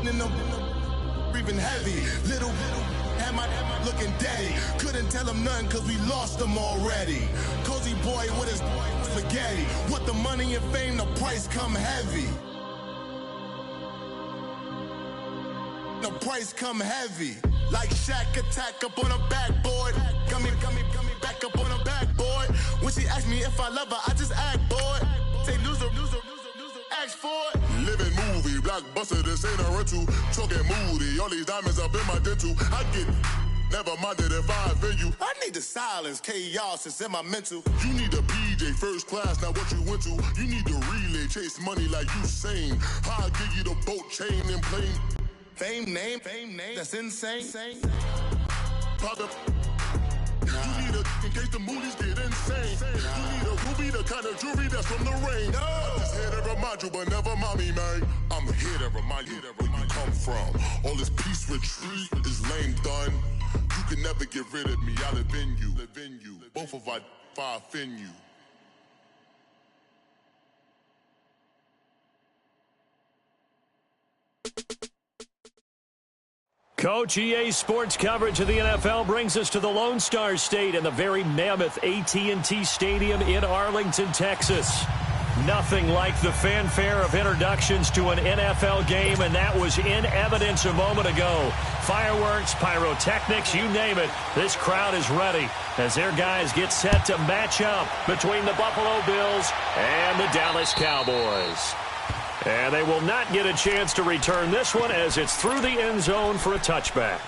in the breathing heavy. Little had my looking daddy. Couldn't tell him nothing cause we lost him already. Cozy boy with his spaghetti. What the money and fame, the price come heavy. The price come heavy. Like Shaq attack up on a backboard. Got me back up on a backboard. When she asked me if I love her, I just act bored. Say loser, ask for it. Living movie, blockbuster, this ain't a rental. Talking moody, all these diamonds up in my dental. I get never minded if I offend you. I need the silence, chaos is in my mental. You need a PJ, first class, not what you went to. You need the relay, chase money like you sane. I'll give you the boat, chain, and plane. Fame name, that's insane. Pop up. You need a in case the movies get insane. You need a ruby, the kind of jewelry that's from the rain. I'm just here to remind you, but never mind me, man. I'm here to remind you where you come from. All this peace retreat is lame done. You can never get rid of me. I live in you. Both of our offend you. Coach, EA Sports coverage of the NFL brings us to the Lone Star State and the very mammoth AT&T Stadium in Arlington, Texas. Nothing like the fanfare of introductions to an NFL game, and that was in evidence a moment ago. Fireworks, pyrotechnics, you name it. This crowd is ready as their guys get set to match up between the Buffalo Bills and the Dallas Cowboys. And they will not get a chance to return this one as it's through the end zone for a touchback.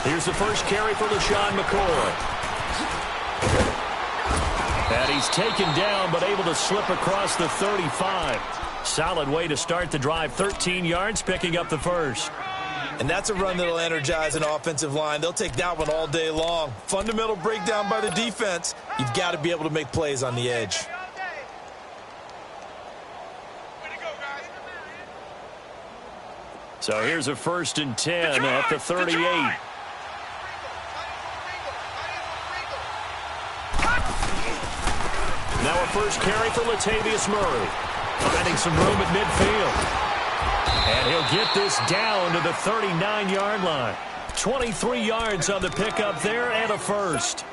Here's the first carry for LaShawn McCoy. And he's taken down, but able to slip across the 35. Solid way to start the drive. 13 yards, picking up the first. And that's a run that'll energize an offensive line. They'll take that one all day long. Fundamental breakdown by the defense. You've got to be able to make plays on the edge. So here's a 1st and 10 at the 38. Now a first carry for Latavius Murray. Finding some room at midfield. And he'll get this down to the 39-yard line. 23 yards on the pickup there and a first.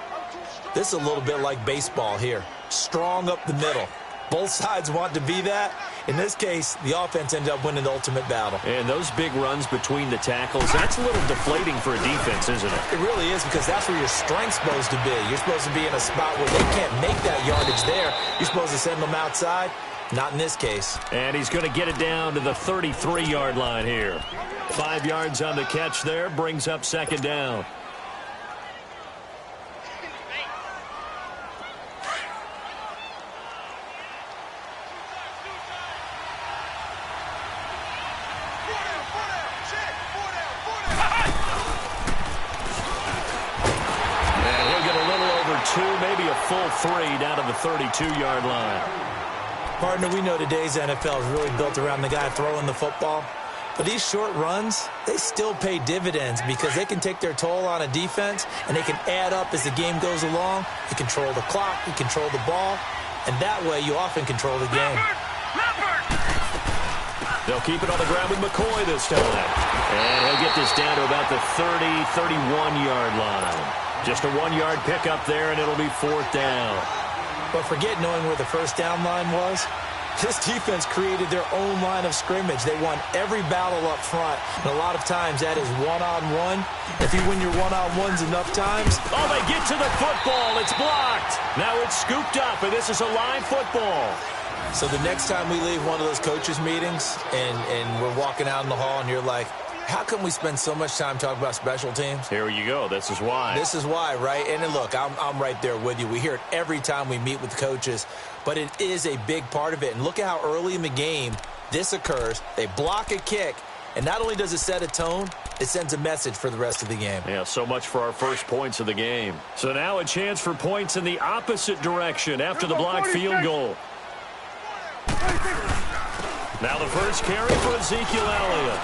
This is a little bit like baseball here. Strong up the middle. Both sides want to be that. In this case, the offense ended up winning the ultimate battle. And those big runs between the tackles, that's a little deflating for a defense, isn't it? It really is, because that's where your strength's supposed to be. You're supposed to be in a spot where they can't make that yardage there. You're supposed to send them outside. Not in this case. And he's going to get it down to the 33-yard line here. 5 yards on the catch there, brings up 2nd down. Maybe a full 3 down to the 32-yard line. Partner, we know today's NFL is really built around the guy throwing the football. But these short runs, they still pay dividends because they can take their toll on a defense and they can add up as the game goes along. You control the clock, you control the ball, and that way you often control the game. They'll keep it on the ground with McCoy this time. And he'll get this down to about the 30, 31-yard line. Just a 1-yard pickup there, and it'll be 4th down. But forget knowing where the first down line was. This defense created their own line of scrimmage. They won every battle up front, and a lot of times that is one-on-one. If you win your one-on-ones enough times... Oh, they get to the football. It's blocked. Now it's scooped up, and this is a live football. So the next time we leave one of those coaches' meetings and we're walking out in the hall and you're like, how come we spend so much time talking about special teams? Here you go. This is why. This is why, right? And look, I'm right there with you. We hear it every time we meet with the coaches, but it is a big part of it. And look at how early in the game this occurs. They block a kick, And not only does it set a tone, it sends a message for the rest of the game. Yeah, so much for our first points of the game. So now a chance for points in the opposite direction after the blocked field goal. Now the first carry for Ezekiel Elliott.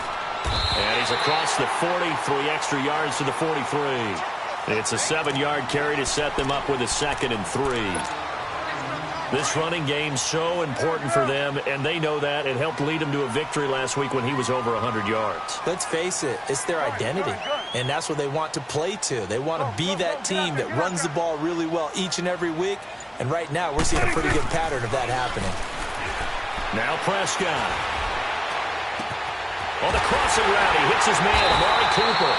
And he's across the 40, 3 extra yards to the 43. It's a 7-yard carry to set them up with a 2nd and 3. This running game's so important for them, and they know that. It helped lead them to a victory last week when he was over 100 yards. Let's face it, it's their identity, and that's what they want to play to. They want to be that team that runs the ball really well each and every week, and right now we're seeing a pretty good pattern of that happening. Now Prescott. On the crossing route, he hits his man, Amari Cooper.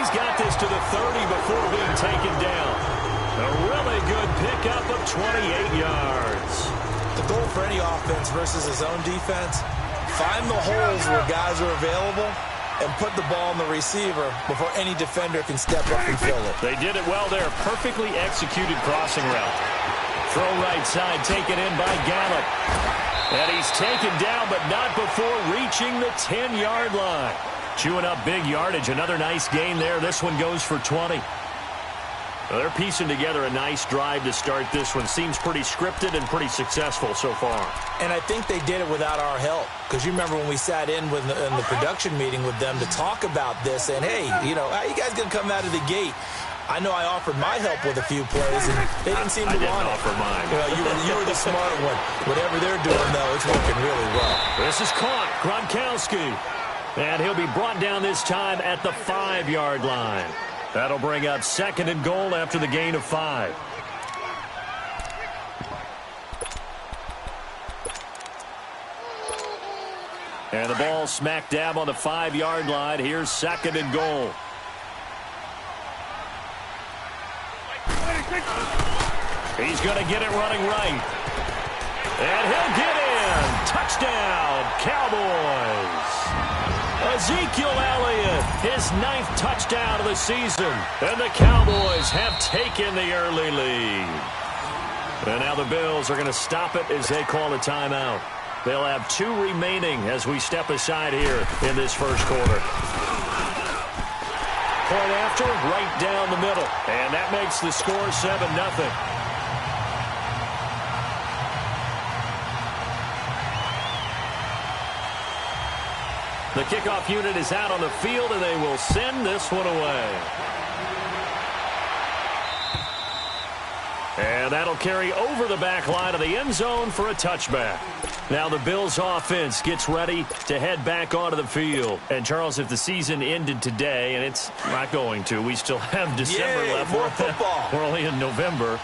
He's got this to the 30 before being taken down. A really good pickup of 28 yards. The goal for any offense versus his own defense, find the holes where guys are available and put the ball on the receiver before any defender can step up and fill it. They did it well there. Perfectly executed crossing route. Throw right side, taken in by Gallup. And he's taken down, but not before reaching the 10-yard line. Chewing up big yardage. Another nice gain there. This one goes for 20. Well, they're piecing together a nice drive to start this one. Seems pretty scripted and pretty successful so far. And I think they did it without our help. Because you remember when we sat in with in the production meeting with them to talk about this, and hey, you know, how you guys going to come out of the gate? I know I offered my help with a few plays, and they didn't seem to want it. I didn't offer mine. Well, you were the smart one. Whatever they're doing, though, it's working really well. This is caught. Gronkowski. And he'll be brought down this time at the 5-yard line. That'll bring up 2nd and goal after the gain of 5. And the ball smack dab on the 5-yard line. Here's 2nd and goal. He's going to get it running right. And he'll get in. Touchdown, Cowboys. Ezekiel Elliott, his 9th touchdown of the season. And the Cowboys have taken the early lead. And now the Bills are going to stop it as they call a timeout. They'll have 2 remaining as we step aside here in this first quarter. Point after, right down the middle. And that makes the score 7-0. The kickoff unit is out on the field, and they will send this one away. And that'll carry over the back line of the end zone for a touchback. Now the Bills offense gets ready to head back onto the field. And, Charles, if the season ended today, and it's not going to, we still have December left. More football. We're only in November.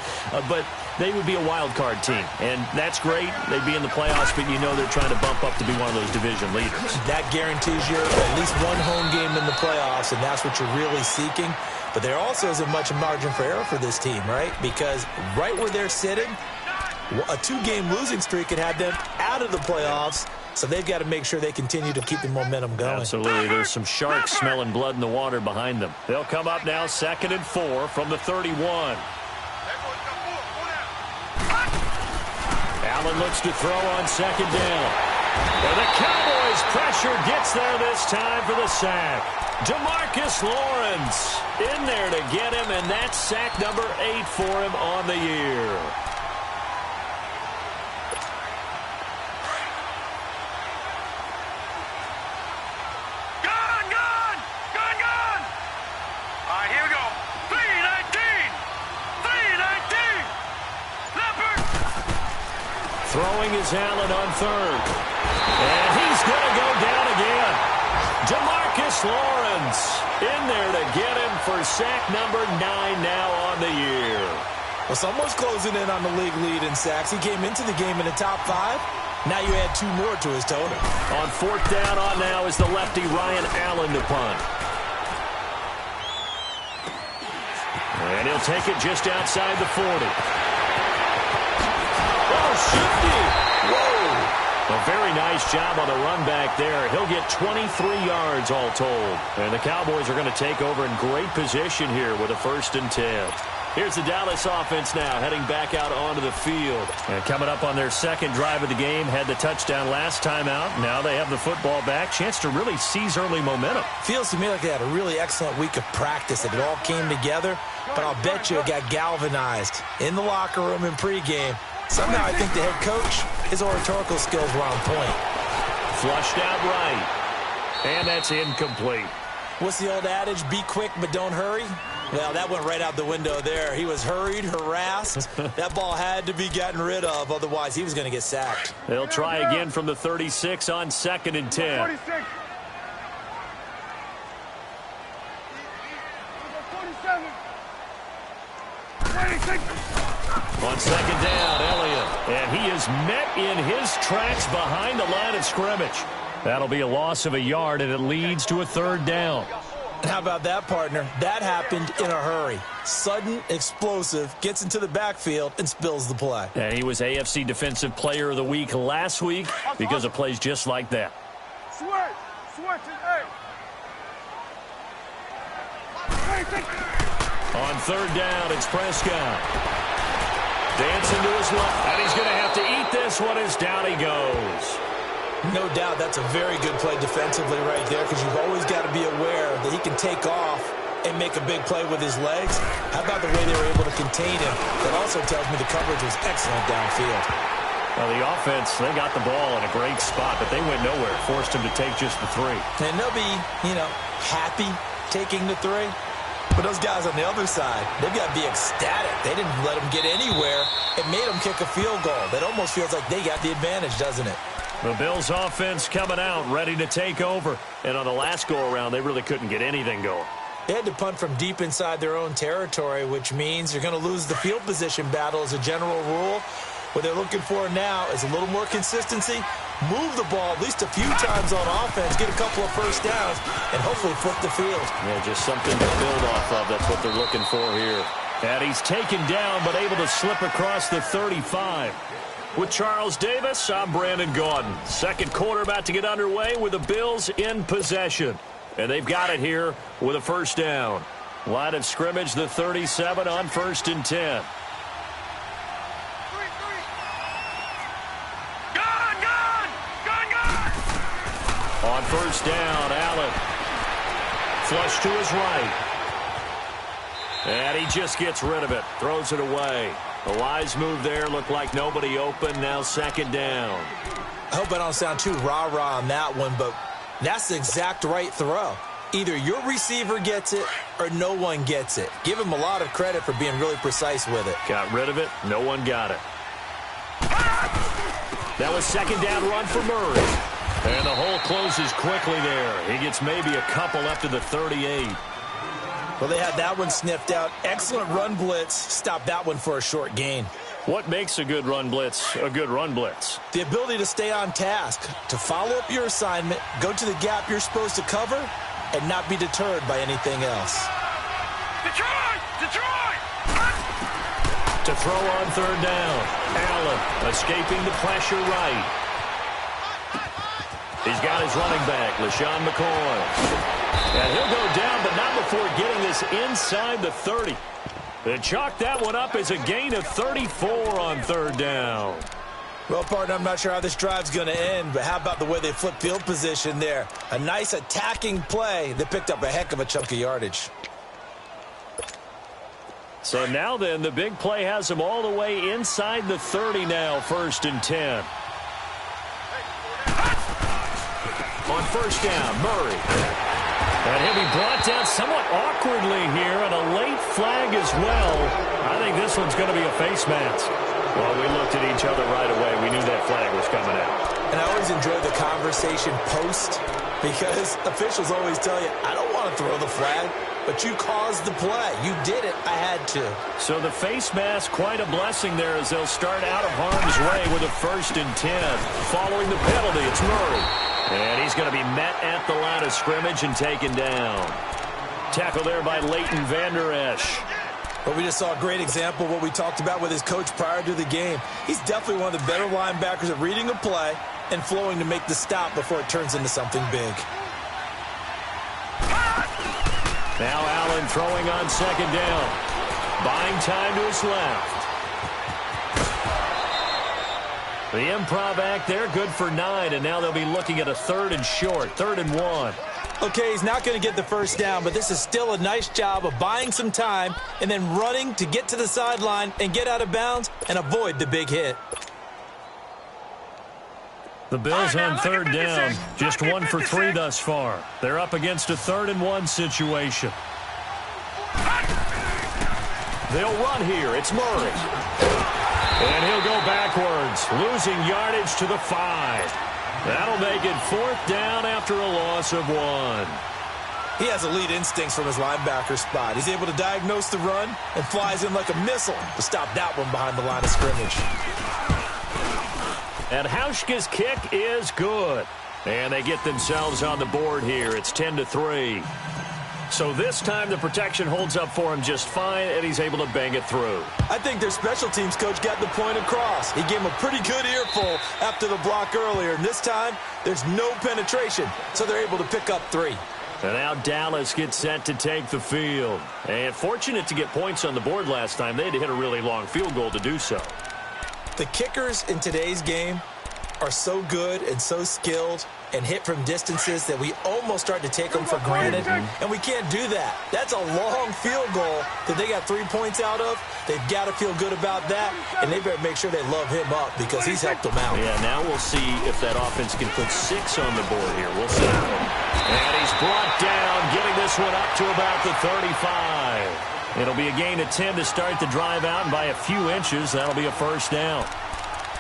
But they would be a wild card team. And that's great. They'd be in the playoffs, but you know they're trying to bump up to be one of those division leaders. That guarantees you at least one home game in the playoffs, and that's what you're really seeking. But there also isn't much margin for error for this team, right? Because right where they're sitting, a 2-game losing streak could have them out of the playoffs. So they've got to make sure they continue to keep the momentum going. Absolutely. There's some sharks smelling blood in the water behind them. They'll come up now 2nd and 4 from the 31. Allen looks to throw on 2nd down. And the Cowboys pressure gets there this time for the sack. DeMarcus Lawrence in there to get him, and that's sack number 8 for him on the year. Gone! All right, here we go. 319! Leopard! Throwing is Allen on 3rd. And he's going to go down again. DeMarcus Lawrence in there to get him for sack number 9 now on the year. Well, someone's closing in on the league lead in sacks. He came into the game in the top 5. Now you add 2 more to his total. On 4th down on now is the lefty Ryan Allen to punt. And he'll take it just outside the 40. Oh, shifty! Whoa! A very nice job on the run back there. He'll get 23 yards all told. And the Cowboys are going to take over in great position here with a 1st and 10. Here's the Dallas offense now, heading back out onto the field. And coming up on their second drive of the game, had the touchdown last time out. Now they have the football back. Chance to really seize early momentum. Feels to me like they had a really excellent week of practice. It all came together, but I'll bet you it got galvanized in the locker room in pregame. Somehow I think the head coach, his oratorical skills were on point. Flushed out right. And that's incomplete. What's the old adage? Be quick, but don't hurry. Well, that went right out the window there. He was hurried, harassed. That ball had to be gotten rid of, otherwise he was going to get sacked. They'll try again from the 36 on 2nd and 10. 46. 47. 26. On 2nd down, Elliott. And he is met in his tracks behind the line of scrimmage. That'll be a loss of a yard, and it leads to a 3rd down. How about that, partner? That happened in a hurry. Sudden, explosive, gets into the backfield, and spills the play. And he was AFC Defensive Player of the Week last week because of plays just like that. Switch it, hey. On 3rd down, it's Prescott. Dancing to his left, and he's going to have to eat this one as down he goes. No doubt that's a very good play defensively right there, because you've always got to be aware that he can take off and make a big play with his legs. How about the way they were able to contain him? That also tells me the coverage was excellent downfield. Well, the offense, they got the ball in a great spot, but they went nowhere. Forced him to take just the 3. And they'll be, happy taking the 3. But those guys on the other side, they've got to be ecstatic. They didn't let them get anywhere. It made them kick a field goal. That almost feels like they got the advantage, doesn't it? The Bills offense coming out, ready to take over. And on the last go-around, they really couldn't get anything going. They had to punt from deep inside their own territory, which means you're going to lose the field position battle as a general rule. What they're looking for now is a little more consistency, move the ball at least a few times on offense, get a couple of first downs, and hopefully flip the field. Yeah, just something to build off of. That's what they're looking for here. And he's taken down, but able to slip across the 35. With Charles Davis, I'm Brandon Gaudin. Second quarter about to get underway with the Bills in possession. And they've got it here with a 1st down. Line of scrimmage, the 37 on 1st and 10. On 1st down, Allen. Flush to his right. And he just gets rid of it. Throws it away. The wise move there. Looked like nobody open. Now 2nd down. I hope I don't sound too rah-rah on that one, but that's the exact right throw. Either your receiver gets it or no one gets it. Give him a lot of credit for being really precise with it. Got rid of it. No one got it. That was 2nd down run for Murray. And the hole closes quickly there. He gets maybe a couple up to the 38. Well, they had that one sniffed out. Excellent run blitz. Stopped that one for a short gain. What makes a good run blitz a good run blitz? The ability to stay on task, to follow up your assignment, go to the gap you're supposed to cover, and not be deterred by anything else. Detroit! To throw on 3rd down. Allen escaping the pressure right. He's got his running back, LaShawn McCoy. And he'll go down, but not before getting this inside the 30. They chalk that one up as a gain of 34 on 3rd down. Well, partner, I'm not sure how this drive's going to end, but how about the way they flip field position there? A nice attacking play that picked up a heck of a chunk of yardage. So now then, the big play has them all the way inside the 30 now, 1st and 10. On 1st down, Murray. And he'll be brought down somewhat awkwardly here, and a late flag as well. I think this one's going to be a face mask. Well, we looked at each other right away. We knew that flag was coming out. And I always enjoy the conversation post, because officials always tell you, I don't want to throw the flag, but you caused the play. You did it. I had to. So the face mask, quite a blessing there as they'll start out of harm's way with a 1st and 10. Following the penalty, it's Murray. And he's going to be met at the line of scrimmage and taken down. Tackle there by Leighton Vander Esch. Well, we just saw a great example of what we talked about with his coach prior to the game. He's definitely one of the better linebackers at reading a play and flowing to make the stop before it turns into something big. Now Allen throwing on 2nd down. Buying time to his left. The improv act there, good for 9, and now they'll be looking at a 3rd and short, 3rd and 1. Okay, he's not going to get the first down, but this is still a nice job of buying some time and then running to get to the sideline and get out of bounds and avoid the big hit. The Bills on 3rd down, just 1 for 3 thus far. They're up against a 3rd and 1 situation. They'll run here. It's Murray. And he'll go backwards, losing yardage to the 5. That'll make it 4th down after a loss of 1. He has elite instincts from his linebacker spot. He's able to diagnose the run and flies in like a missile to stop that one behind the line of scrimmage. And Hauschka's kick is good. And they get themselves on the board here. It's 10-3. So this time the protection holds up for him just fine, and he's able to bang it through. I think their special teams coach got the point across. He gave him a pretty good earful after the block earlier, and this time there's no penetration, so they're able to pick up 3. And now Dallas gets set to take the field. And fortunate to get points on the board last time. They had to hit a really long field goal to do so. The kickers in today's game are so good and so skilled and hit from distances that we almost start to take them for granted, and we can't do that. That's a long field goal that they got 3 points out of. They've got to feel good about that, and they better make sure they love him up because he's helped them out. Yeah, now we'll see if that offense can put 6 on the board here. We'll see. And he's brought down, getting this one up to about the 35. It'll be a gain of 10 to start the drive out, and by a few inches, that'll be a 1st down.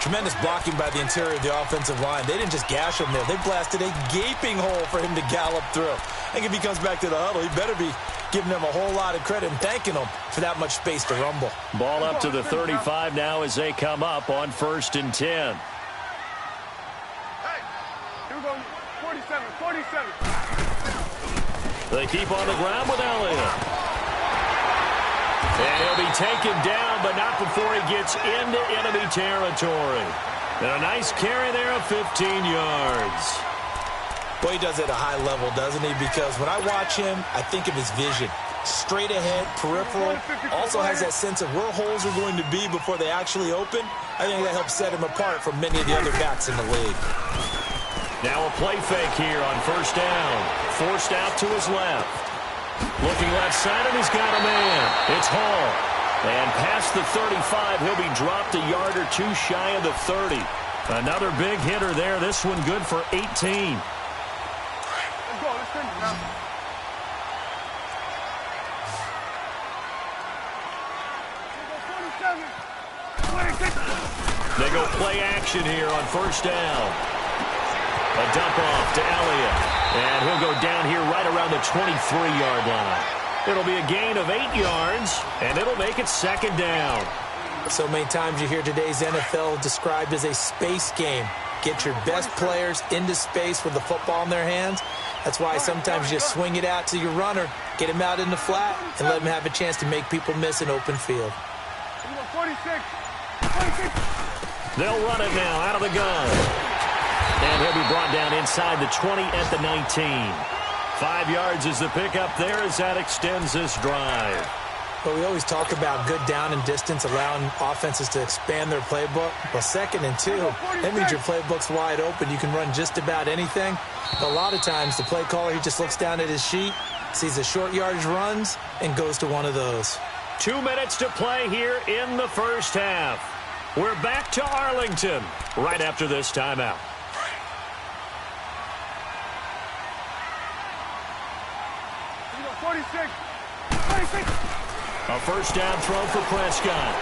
Tremendous blocking by the interior of the offensive line. They didn't just gash him there. They blasted a gaping hole for him to gallop through. I think if he comes back to the huddle, he better be giving them a whole lot of credit and thanking them for that much space to rumble. Ball up to the 35 now as they come up on 1st and 10. Hey, here we go. 47, 47. They keep on the ground with Elliott. And he'll be taken down, but not before he gets into enemy territory. And a nice carry there of 15 yards. Well, he does it at a high level, doesn't he? Because when I watch him, I think of his vision. Straight ahead, peripheral, also has that sense of where holes are going to be before they actually open. I think that helps set him apart from many of the other backs in the league. Now a play fake here on 1st down. Forced out to his left. Looking left side, and he's got a man. It's Hall. And past the 35, he'll be dropped a yard or 2 shy of the 30. Another big hitter there. This one good for 18. Let's go. Let's finish now. They go play action here on 1st down. A dump off to Elliott. And he'll go down here right around the 23-yard line. It'll be a gain of 8 yards, and it'll make it 2nd down. So many times you hear today's NFL described as a space game. Get your best players into space with the football in their hands. That's why sometimes you just swing it out to your runner, get him out in the flat, and let him have a chance to make people miss an open field. 46. They'll run it now out of the gun. And he'll be brought down inside the 20 at the 19. 5 yards is the pickup there as that extends this drive. But we always talk about good down and distance, allowing offenses to expand their playbook. Well, 2nd and 2, that means your playbook's wide open. You can run just about anything. But a lot of times the play caller, he just looks down at his sheet, sees the short yardage runs, and goes to one of those. 2 minutes to play here in the 1st half. We're back to Arlington right after this timeout. A 1st down throw for Prescott.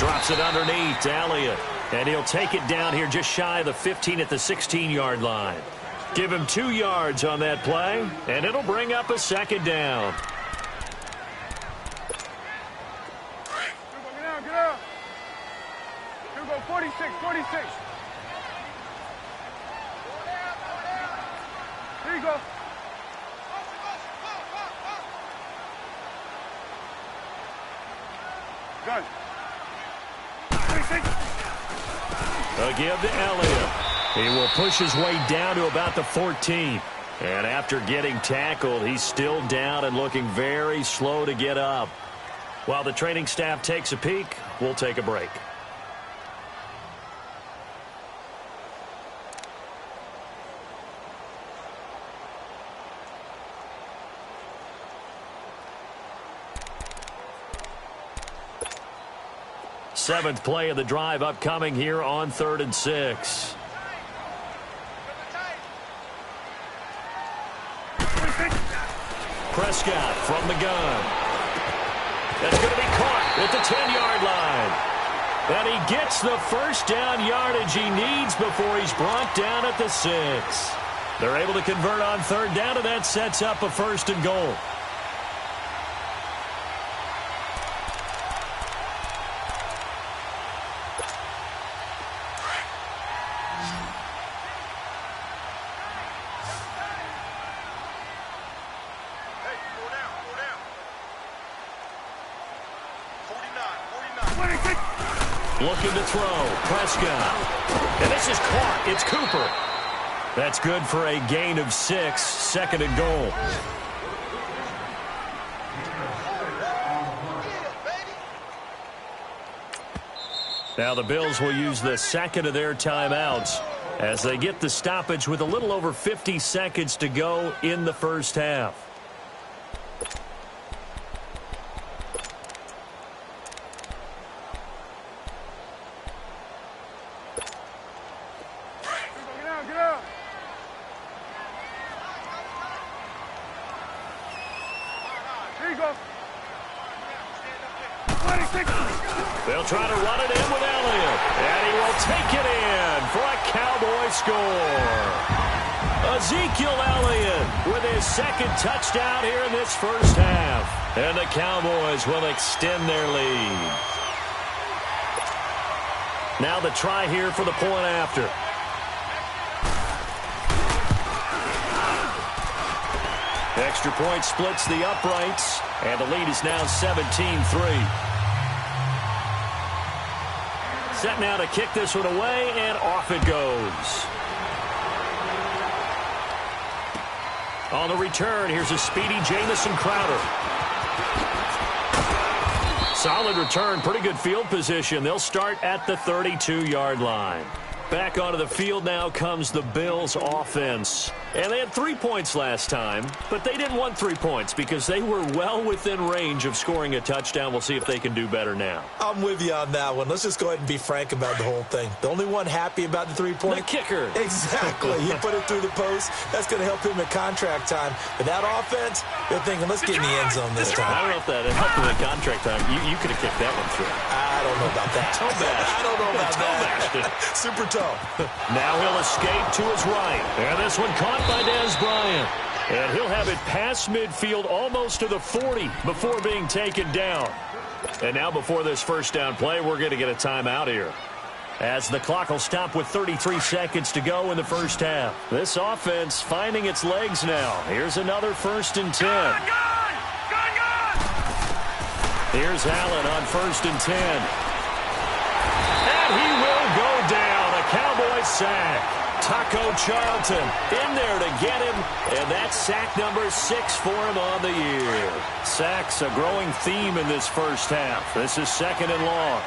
Drops it underneath to Elliott. And he'll take it down here just shy of the 15 at the 16-yard line. Give him 2 yards on that play, and it'll bring up a 2nd down. Get out. Here we go. 46, 46. Here you go. Good. 26. A give to Elliott. He will push his way down to about the 14. And after getting tackled, he's still down and looking very slow to get up. While the training staff takes a peek, we'll take a break. Seventh play of the drive upcoming here on 3rd and 6. Prescott from the gun. That's going to be caught at the 10-yard line. And he gets the first down yardage he needs before he's brought down at the 6. They're able to convert on 3rd down, and that sets up a 1st and goal. Looking to throw. Prescott. And this is caught. It's Cooper. That's good for a gain of 6. 2nd and goal. Now the Bills will use the 2nd of their timeouts as they get the stoppage with a little over 50 seconds to go in the first half. They'll try to run it in with Elliott. And he will take it in for a Cowboy score. Ezekiel Elliott with his 2nd touchdown here in this first half. And the Cowboys will extend their lead. Now the try here for the point after. Extra point splits the uprights. And the lead is now 17-3. Set now to kick this one away, and off it goes. On the return, here's a speedy Jamison Crowder. Solid return, pretty good field position. They'll start at the 32-yard line. Back onto the field now comes the Bills offense. And they had 3 points last time, but they didn't want 3 points because they were well within range of scoring a touchdown. We'll see if they can do better now. I'm with you on that one. Let's just go ahead and be frank about the whole thing. The only one happy about the 3-point? The kicker. Exactly. He put it through the post. That's going to help him at contract time. But that offense, they're thinking, let's get in the end zone this time. I don't know if that helped him at contract time. You could have kicked that one through. I don't know about that. Toe bash. I don't know about that. Super toe. Now he'll escape to his right. And this one caught by Dez Bryant. And he'll have it past midfield almost to the 40 before being taken down. And now before this first down play, we're going to get a timeout here, as the clock will stop with 33 seconds to go in the first half. This offense finding its legs now. Here's another 1st and 10. Here's Allen on 1st and 10. And he will go down. A Cowboy sack. Taco Charlton in there to get him, and that's sack number 6 for him on the year. Sacks a growing theme in this first half. This is 2nd and long.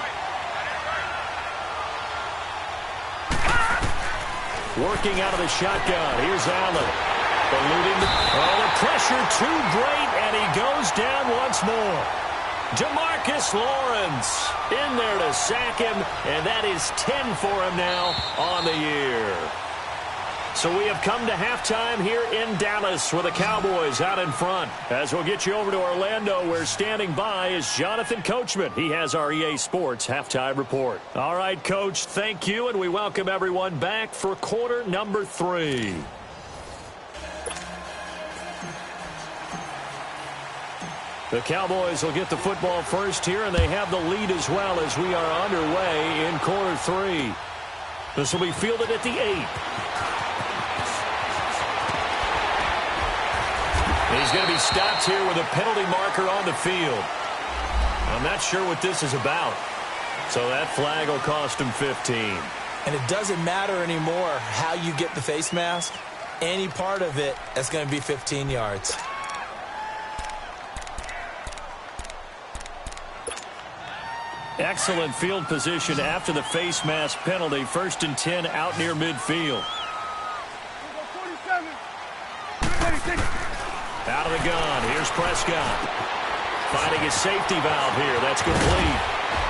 Working out of the shotgun. Here's Allen. Eluding the pressure too great, and he goes down once more. Demarcus Lawrence in there to sack him, and that is 10 for him now on the year. So we have come to halftime here in Dallas with the Cowboys out in front. As we'll get you over to Orlando, where standing by is Jonathan Coachman. He has our EA Sports halftime report. All right, Coach, thank you, and we welcome everyone back for quarter number 3. The Cowboys will get the football first here, and they have the lead as well as we are underway in quarter 3. This will be fielded at the 8. He's going to be stopped here with a penalty marker on the field. I'm not sure what this is about. So that flag will cost him 15. And it doesn't matter anymore how you get the face mask. any part of it, that's going to be 15 yards. Excellent field position after the face mask penalty. 1st and 10 out near midfield. 47. 26. Out of the gun. Here's Prescott. Finding his safety valve here. That's complete.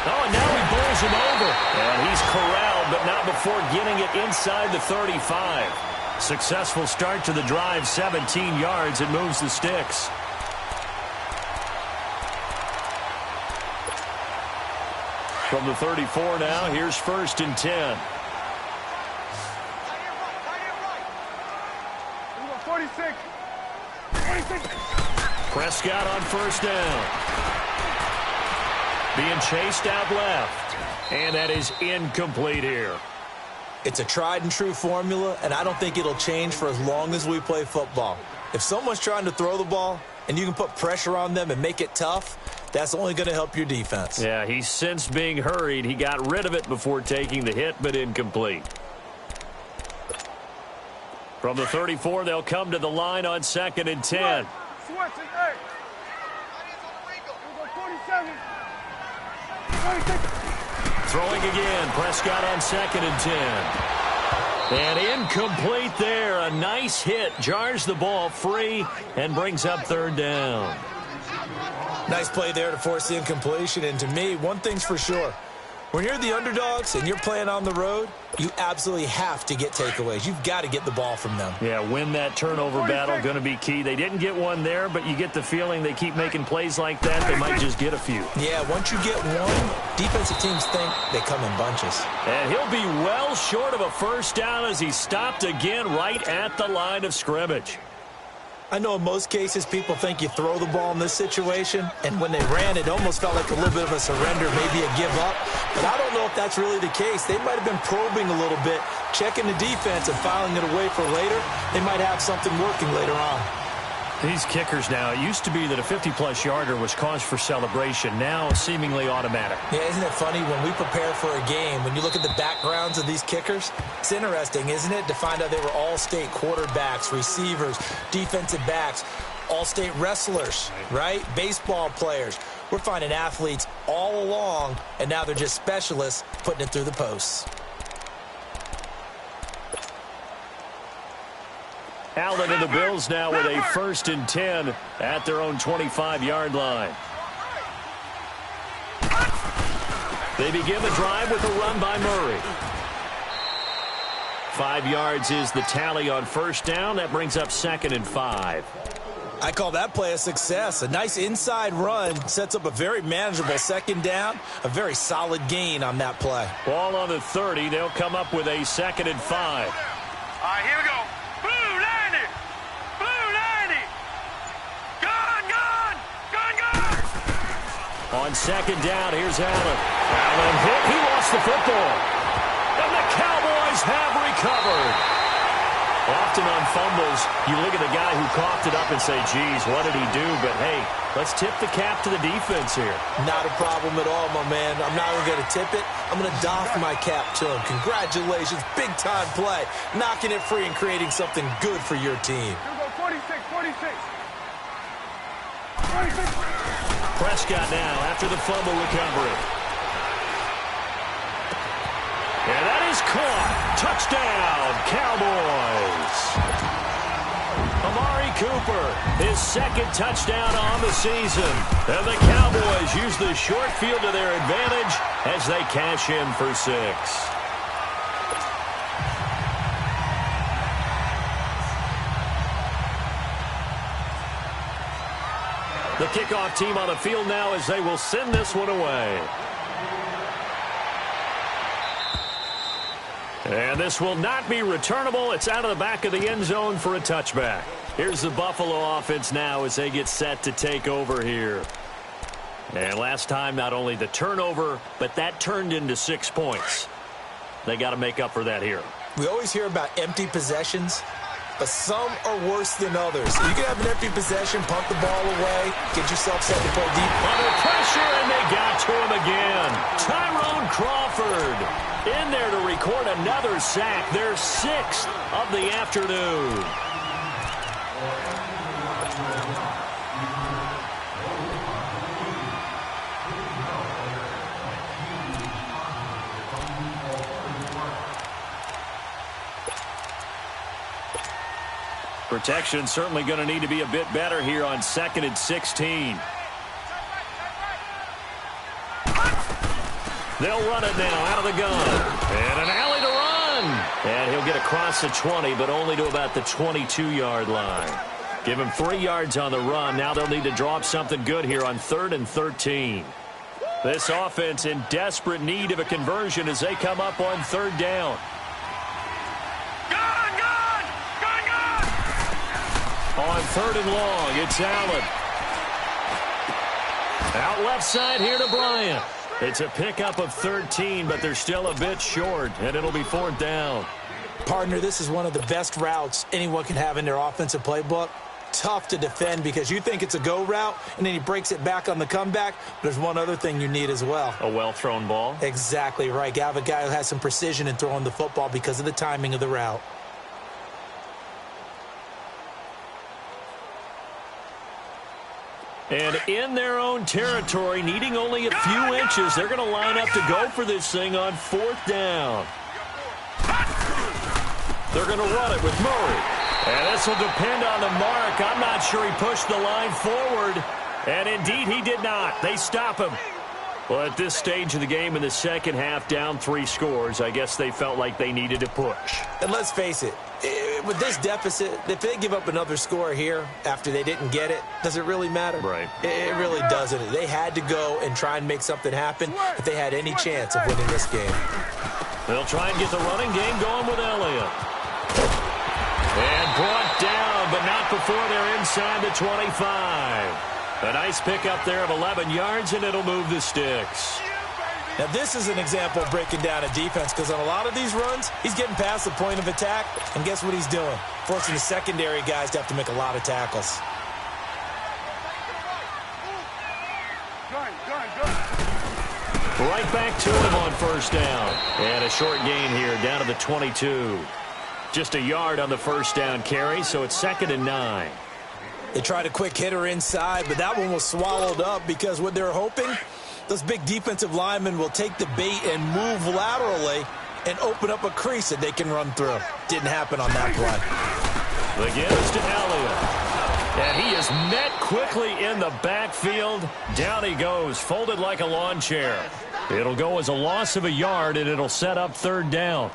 Oh, and now he bowls him over. And he's corralled, but not before getting it inside the 35. Successful start to the drive, 17 yards. It moves the sticks. From the 34 now, here's 1st and 10. 46. 26. Prescott on 1st down. Being chased out left. And that is incomplete here. It's a tried and true formula, and I don't think it'll change for as long as we play football. If someone's trying to throw the ball and you can put pressure on them and make it tough, that's only going to help your defense. Yeah, he's since being hurried. He got rid of it before taking the hit, but incomplete. From the 34, they'll come to the line on 2nd and 10. Switching, hey. 47. 26. Throwing again. Prescott on 2nd and 10. And incomplete there. A nice hit. Jars the ball free and brings up 3rd down. Nice play there to force the incompletion. And to me, one thing's for sure. When you're the underdogs and you're playing on the road, you absolutely have to get takeaways. You've got to get the ball from them. Yeah, win that turnover battle, going to be key. They didn't get one there, but you get the feeling they keep making plays like that, they might just get a few. Yeah, once you get one, defensive teams think they come in bunches. And he'll be well short of a 1st down as he stopped again right at the line of scrimmage. I know in most cases people think you throw the ball in this situation, and when they ran, it almost felt like a little bit of a surrender, maybe a give up. But I don't know if that's really the case. They might have been probing a little bit, checking the defense and filing it away for later. They might have something working later on. These kickers now, it used to be that a 50-plus yarder was cause for celebration. Now seemingly automatic. Yeah, isn't it funny when we prepare for a game, when you look at the backgrounds of these kickers, it's interesting, isn't it, to find out they were all-state quarterbacks, receivers, defensive backs, all-state wrestlers, right? Baseball players. We're finding athletes all along, and now they're just specialists putting it through the posts. Allen and the Bills now with a 1st and 10 at their own 25-yard line. They begin the drive with a run by Murray. 5 yards is the tally on 1st down. That brings up 2nd and 5. I call that play a success. A nice inside run sets up a very manageable 2nd down. A very solid gain on that play. Ball on the 30. They'll come up with a 2nd and 5. All right, here we go. Blue 90. Blue 90. Gun. On 2nd down, here's Allen. Allen hit. He lost the football. And the Cowboys have recovered. Often on fumbles, you look at the guy who coughed it up and say, geez, what did he do? But, hey, let's tip the cap to the defense here. Not a problem at all, my man. I'm not even going to tip it. I'm going to doff my cap to him. Congratulations. Big-time play. Knocking it free and creating something good for your team. Here we go, 46. 46. Prescott now after the fumble recovery. And that is caught. Touchdown, Cowboys. Amari Cooper, his 2nd touchdown on the season. And the Cowboys use the short field to their advantage as they cash in for 6. The kickoff team on the field now as they will send this one away. And this will not be returnable. It's out of the back of the end zone for a touchback. Here's the Buffalo offense now as they get set to take over here. And last time, not only the turnover, but that turned into 6 points. They got to make up for that here. We always hear about empty possessions, but some are worse than others. You can have an empty possession, punt the ball away, get yourself set to play deep. Under pressure, and they got to him again. Tyrone Crawford. In there to record another sack, their 6th of the afternoon. Protection certainly going to need to be a bit better here on 2nd and 16. They'll run it now out of the gun. And an alley to run. And he'll get across the 20, but only to about the 22-yard line. Give him 3 yards on the run. Now they'll need to draw up something good here on 3rd and 13. This offense in desperate need of a conversion as they come up on 3rd down. On 3rd and long, it's Allen. Out left side here to Bryant. It's a pickup of 13, but they're still a bit short, and it'll be 4th down. Partner, this is one of the best routes anyone can have in their offensive playbook. Tough to defend because you think it's a go route, and then he breaks it back on the comeback. There's one other thing you need as well. A well-thrown ball? Exactly right. You have a guy who has some precision in throwing the football because of the timing of the route. And in their own territory, needing only a few inches, they're going to line up to go for this thing on 4th down. They're going to run it with Murray. And this will depend on the mark. I'm not sure he pushed the line forward. And indeed, he did not. They stop him. Well, at this stage of the game in the second half, down 3 scores, I guess they felt like they needed to push. And let's face it, with this deficit, if they give up another score here after they didn't get it, does it really matter? Right. It really doesn't. They had to go and try and make something happen if they had any chance of winning this game. They'll try and get the running game going with Elliott. And brought down, but not before they're inside the 25. A nice pickup there of 11 yards, and it'll move the sticks. Now, this is an example of breaking down a defense because on a lot of these runs, he's getting past the point of attack, and guess what he's doing? Forcing the secondary guys to have to make a lot of tackles. Right back to him on 1st down. And a short gain here down to the 22. Just a yard on the 1st down carry, so it's 2nd and 9. They tried a quick hitter inside, but that one was swallowed up because what they're hoping, those big defensive linemen will take the bait and move laterally and open up a crease that they can run through. Didn't happen on that play. The give is to Elliott. And he is met quickly in the backfield. Down he goes, folded like a lawn chair. It'll go as a loss of a yard, and it'll set up 3rd down.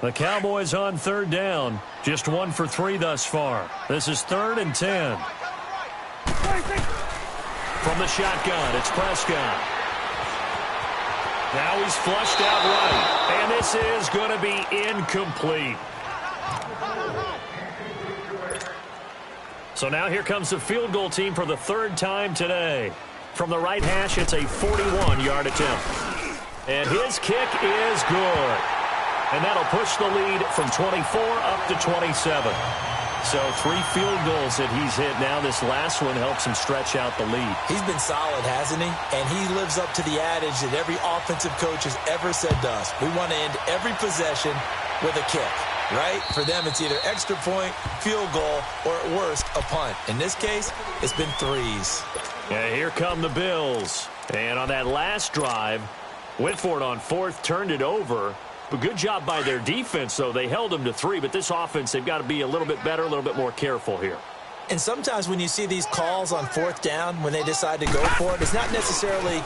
The Cowboys on 3rd down. Just 1 for 3 thus far. This is 3rd and 10. From the shotgun, it's Prescott. Now he's flushed out right. And this is going to be incomplete. So now here comes the field goal team for the 3rd time today. From the right hash, it's a 41-yard attempt. And his kick is good. And that'll push the lead from 24 up to 27. So 3 field goals that he's hit now. This last one helps him stretch out the lead. He's been solid, hasn't he? And he lives up to the adage that every offensive coach has ever said to us. We want to end every possession with a kick, right? For them, it's either extra point, field goal, or at worst, a punt. In this case, it's been 3s. And here come the Bills. And on that last drive, went for it on 4th, turned it over. But good job by their defense, though. They held them to 3, but this offense, they've got to be a little bit better, a little bit more careful here. And sometimes when you see these calls on 4th down, when they decide to go for it, it's not necessarily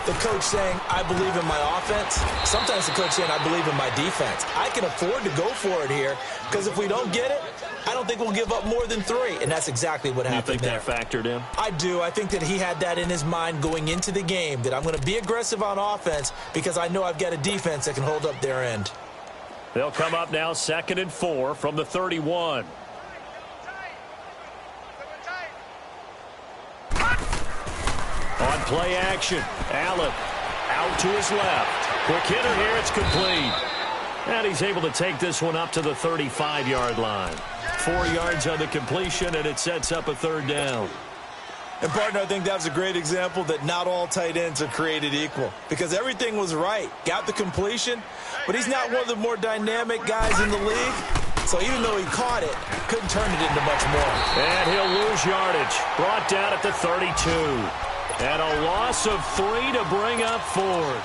the coach saying, I believe in my offense. Sometimes the coach saying, I believe in my defense. I can afford to go for it here because if we don't get it, I don't think we'll give up more than 3. And that's exactly what happened there. You think that factored in? I do. I think that he had that in his mind going into the game, that I'm going to be aggressive on offense because I know I've got a defense that can hold up their end. They'll come up now 2nd and 4 from the 31. On play action, Allen out to his left. Quick hitter here. It's complete. And he's able to take this one up to the 35-yard line. 4 yards on the completion, and it sets up a third down. And, partner, I think that was a great example that not all tight ends are created equal because everything was right. Got the completion, but he's not one of the more dynamic guys in the league. So even though he caught it, couldn't turn it into much more. And he'll lose yardage. Brought down at the 32. And a loss of 3 to bring up 4th.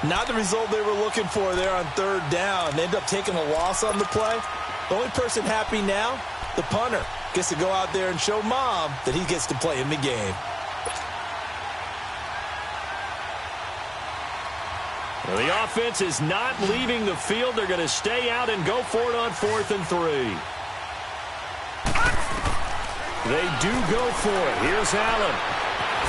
Not the result they were looking for there on third down. They end up taking a loss on the play. The only person happy now, the punter, gets to go out there and show Mom that he gets to play in the game. Well, the offense is not leaving the field. They're going to stay out and go for it on 4th and 3. They do go for it. Here's Allen.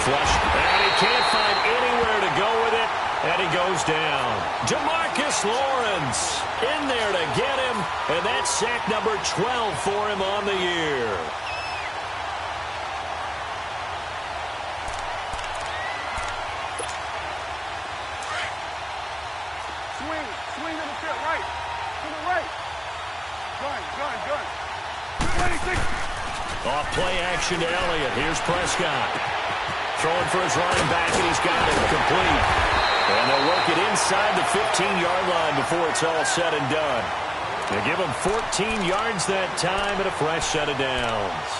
Flush. And he can't find anywhere to go with it. And he goes down. Jamarcus Lawrence in there to get him. And that's sack number 12 for him on the year. Swing to the field, right. To the right. Gun. 26. Off play action to Elliott. Here's Prescott. Throwing for his running back, and he's got it complete. And they'll work it inside the 15-yard line before it's all said and done. They give him 14 yards that time and a fresh set of downs.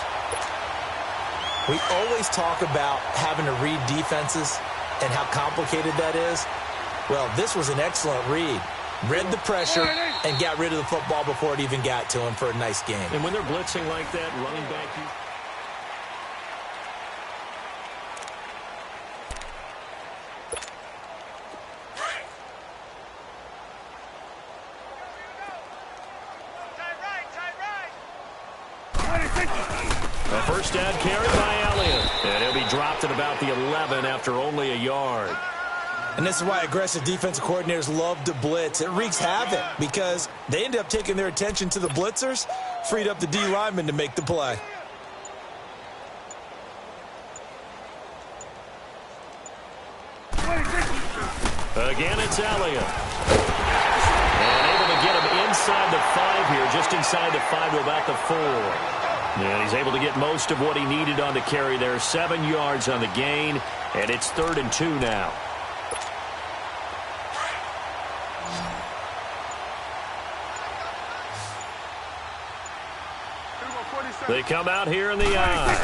We always talk about having to read defenses and how complicated that is. Well, this was an excellent read. Read the pressure and got rid of the football before it even got to him for a nice game. And when they're blitzing like that, running back... A first down carry by Elliott. And he'll be dropped at about the 11 after only a yard. And this is why aggressive defensive coordinators love to blitz. It wreaks havoc because they end up taking their attention to the blitzers, freed up the D lineman to make the play. Again, it's Elliott. And able to get him inside the 5 here, just inside the 5 to about the 4. And he's able to get most of what he needed on the carry there. 7 yards on the gain, and it's 3rd and 2 now. They come out here in the eye.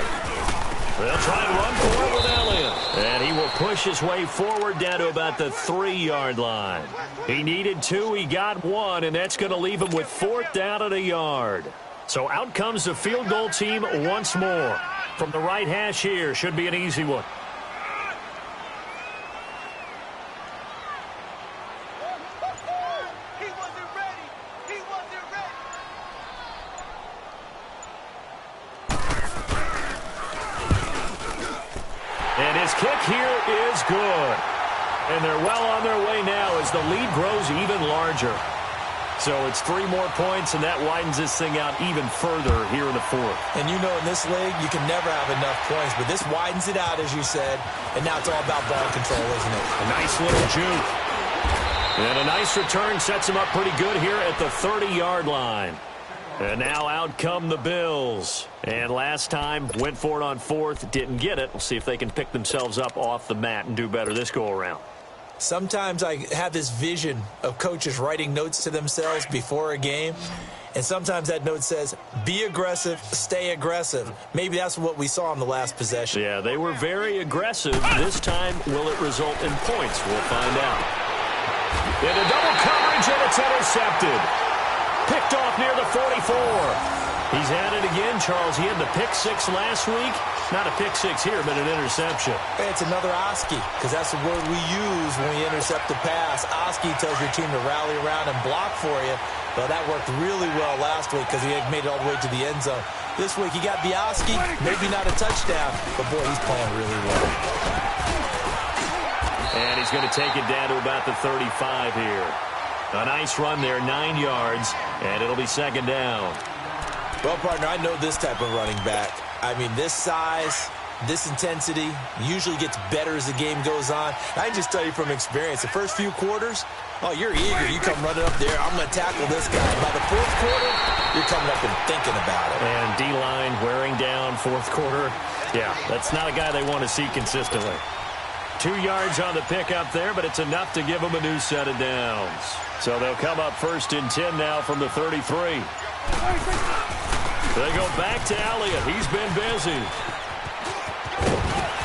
They'll try and run for it with Elliott. And he will push his way forward down to about the 3-yard line. He needed 2, he got 1, and that's going to leave him with 4th down at a yard. So out comes the field goal team once more. From the right hash here, should be an easy one. And his kick here is good. And they're well on their way now as the lead grows even larger. So it's 3 more points, and that widens this thing out even further here in the 4th. And you know in this league, you can never have enough points, but this widens it out, as you said, and now it's all about ball control, isn't it? A nice little juke. And a nice return sets him up pretty good here at the 30-yard line. And now out come the Bills. And last time, went for it on 4th, didn't get it. We'll see if they can pick themselves up off the mat and do better this go-around. Sometimes I have this vision of coaches writing notes to themselves before a game, and sometimes that note says, be aggressive, stay aggressive. Maybe that's what we saw in the last possession. Yeah, they were very aggressive. This time, will it result in points? We'll find out. Into double coverage, and it's intercepted. Picked off near the 44. He's at it again, Charles. He had the pick 6 last week. Not a pick 6 here, but an interception. It's another Oski, because that's the word we use when we intercept a pass. Oski tells your team to rally around and block for you. Well, that worked really well last week because he had made it all the way to the end zone. This week he got the Oski, maybe not a touchdown, but boy, he's playing really well. And he's going to take it down to about the 35 here. A nice run there, 9 yards, and it'll be 2nd down. Well, partner, I know this type of running back. I mean, this size, This intensity usually gets better as the game goes on. I can just tell you from experience, the first few quarters, oh, you're eager. You come running up there, I'm going to tackle this guy. By the fourth quarter, you're coming up and thinking about it. And D-line wearing down fourth quarter. Yeah, that's not a guy they want to see consistently. 2 yards on the pickup there, but it's enough to give them a new set of downs. So they'll come up 1st and 10 now from the 33. They go back to Elliott. He's been busy.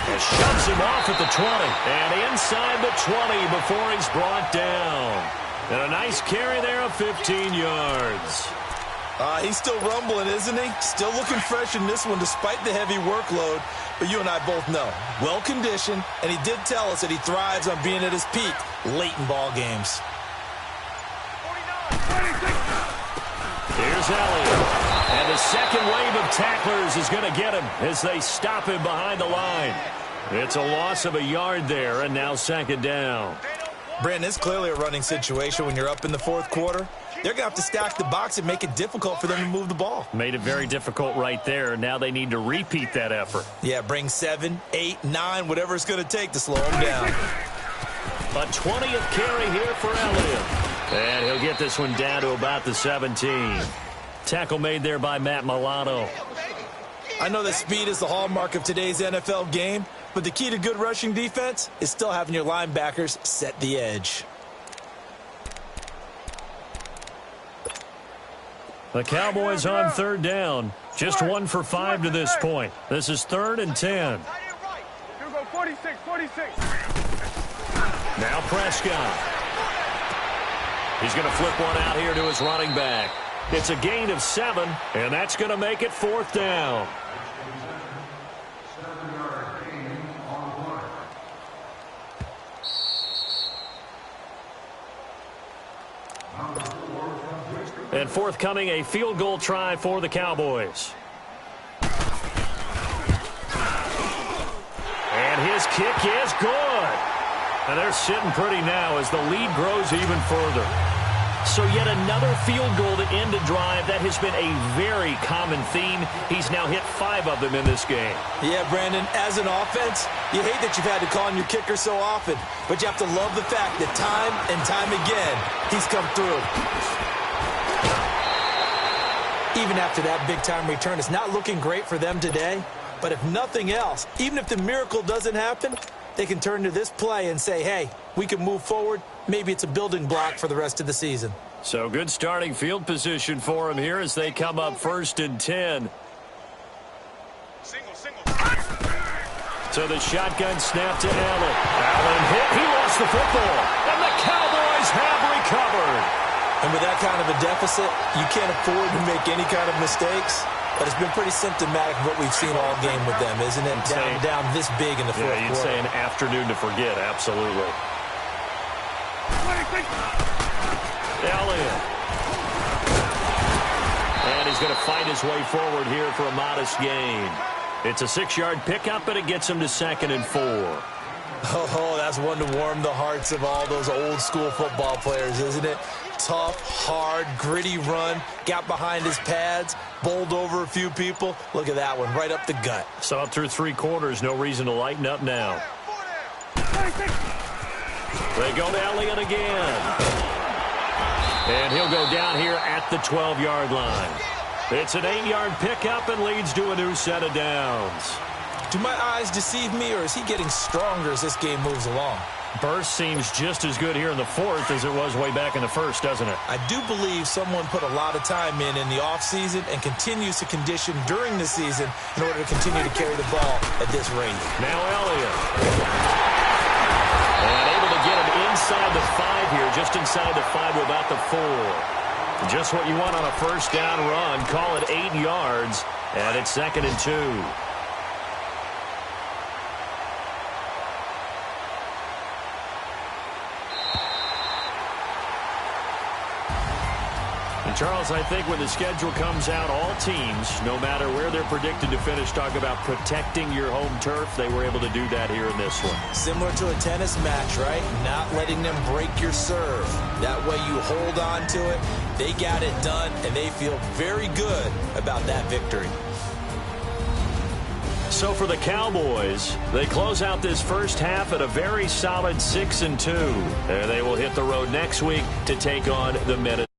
And shoves him off at the 20. And inside the 20 before he's brought down. And a nice carry there of 15 yards. He's still rumbling, isn't he? Still looking fresh in this one despite the heavy workload. But you and I both know, well-conditioned, and he did tell us that he thrives on being at his peak late in ball games. Here's Elliott. And the second wave of tacklers is going to get him as they stop him behind the line. It's a loss of a yard there, and now 2nd down. Brandon, it's clearly a running situation when you're up in the fourth quarter. They're going to have to stack the box and make it difficult for them to move the ball. Made it very difficult right there. Now they need to repeat that effort. Yeah, bring 7, 8, 9, whatever it's going to take to slow them down. A 20th carry here for Elliott. And he'll get this one down to about the 17. Tackle made there by Matt Milano. I know that speed is the hallmark of today's NFL game, but the key to good rushing defense is still having your linebackers set the edge. The Cowboys on 3rd down. Just 1 for 5 to this point. This is 3rd and 10. Here we go, 46. Now Prescott. He's going to flip one out here to his running back. It's a gain of 7, and that's going to make it 4th down. And forthcoming, a field goal try for the Cowboys. And his kick is good. And they're sitting pretty now as the lead grows even further. So yet another field goal to end a drive. That has been a very common theme. He's now hit 5 of them in this game. Yeah, Brandon, as an offense, you hate that you've had to call on your kicker so often. But you have to love the fact that time and time again, he's come through. Even after that big-time return, it's not looking great for them today. But if nothing else, even if the miracle doesn't happen, they can turn to this play and say, hey, we can move forward. Maybe it's a building block for the rest of the season. So good starting field position for him here as they come up 1st and 10. So the shotgun snap to Allen. Allen hit. He lost the football. And the Cowboys have recovered. And with that kind of a deficit, you can't afford to make any kind of mistakes. But it's been pretty symptomatic of what we've seen all game with them, isn't it? Down this big in the fourth quarter. You'd say an afternoon to forget, absolutely. Elliott. And he's going to fight his way forward here for a modest gain. It's a 6-yard pickup, but it gets him to 2nd and 4. Oh, that's one to warm the hearts of all those old-school football players, isn't it? Tough, hard, gritty run, got behind his pads, bowled over a few people. Look at that one, right up the gut. Saw it through 3 quarters, no reason to lighten up now. They go to Elliott again. And he'll go down here at the 12-yard line. It's an 8-yard pickup and leads to a new set of downs. Do my eyes deceive me, or is he getting stronger as this game moves along? Burst seems just as good here in the 4th as it was way back in the 1st, doesn't it? I do believe someone put a lot of time in the offseason and continues to condition during the season in order to continue to carry the ball at this rate. Now Elliott. And able to get him inside the 5 here, just inside the 5 to about the 4. Just what you want on a 1st down run. Call it 8 yards, and it's 2nd and 2. Charles, I think when the schedule comes out, all teams, no matter where they're predicted to finish, talk about protecting your home turf. They were able to do that here in this one. Similar to a tennis match, right? Not letting them break your serve. That way you hold on to it. They got it done, and they feel very good about that victory. So for the Cowboys, they close out this first half at a very solid 6-2. They will hit the road next week to take on the Minnesota.